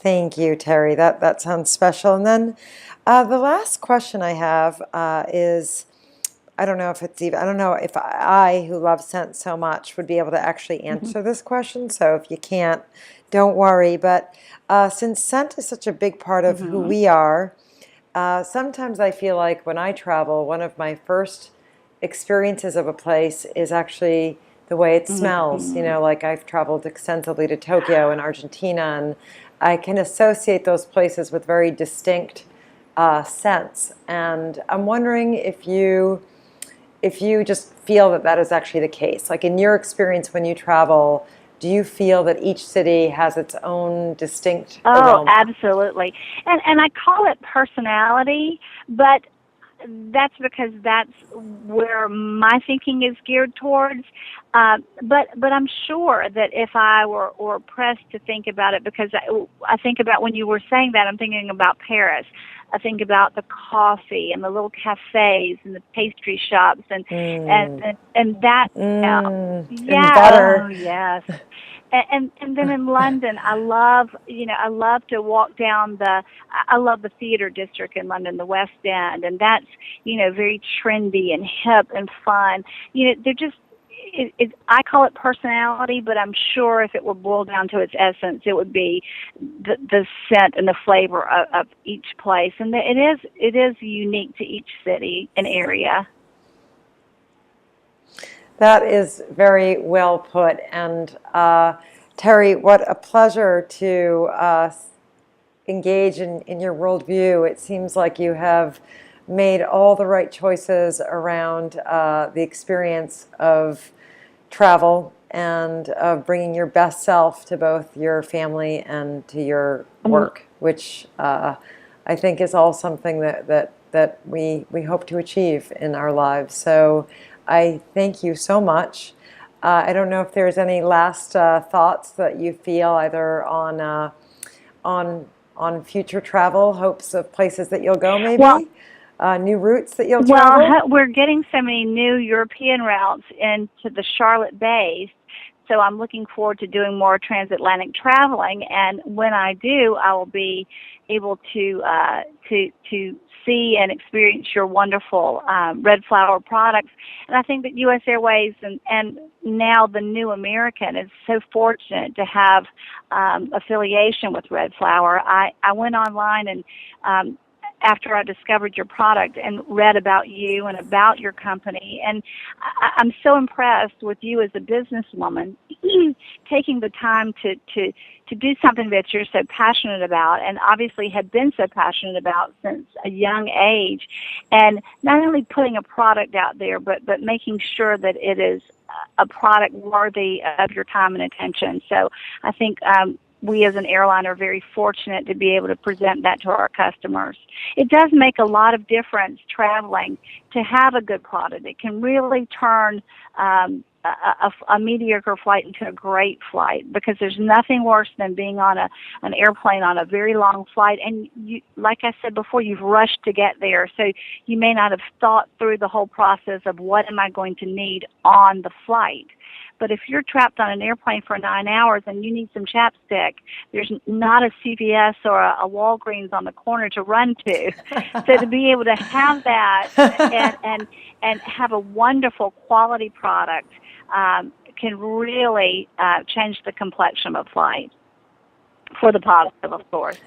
Thank you, Terry. That sounds special. And then the last question I have is I don't know if it's even, I don't know if I, who love scent so much, would be able to actually Mhm. answer this question. So if you can't, don't worry. But since scent is such a big part of who Mhm. we are, sometimes I feel like when I travel, one of my first experiences of a place is actually the way it smells. You Mhm. know, like I've traveled extensively to Tokyo and Argentina, and I can associate those places with very distinct scents. And I'm wondering if you just feel that that is actually the case. Like in your experience when you travel, do you feel that each city has its own distinct Oh, aroma? absolutely. And I call it personality, but that's because that's where my thinking is geared towards. But I'm sure that if I were pressed to think about it, because I think about when you were saying that, I'm thinking about Paris. I think about the coffee and the little cafes and the pastry shops and Mm, and that. and Yeah. Oh, butter. yes. And then in London, I love to walk down I love the theater district in London, the West End, and that's, very trendy and hip and fun. They're just, I call it personality, but I'm sure if it were boiled down to its essence, it would be the scent and the flavor of each place. And it is unique to each city and area. That is very well put. And Terry, what a pleasure to engage in your worldview. It seems like you have made all the right choices around the experience of travel and of bringing your best self to both your family and to your Um, work, which I think is all something that we hope to achieve in our lives. So I thank you so much. I don't know if there's any last thoughts that you feel either on on future travel, hopes of places that you'll go, well, maybe new routes that you'll Well, travel. we're getting so many new European routes into the Charlotte base, so I'm looking forward to doing more transatlantic traveling. And when I do, I will be able to see and experience your wonderful red flower products. And I think that U.S. Airways and now the New American is so fortunate to have affiliation with Red Flower. I went online and after I discovered your product and read about you and about your company. And I'm so impressed with you as a businesswoman, taking the time to do something that you're so passionate about and obviously have been so passionate about since a young age. And not only putting a product out there, but making sure that it is a product worthy of your time and attention. So I think we as an airline are very fortunate to be able to present that to our customers. It does make a lot of difference traveling to have a good product. It can really turn a mediocre flight into a great flight because there's nothing worse than being on an airplane on a very long flight and you, like I said before, you've rushed to get there, so you may not have thought through the whole process of what am I going to need on the flight. But if you're trapped on an airplane for 9 hours and you need some chapstick, there's not a CVS or a Walgreens on the corner to run to. So to be able to have that and have a wonderful quality product can really change the complexion of flight for the positive, of course.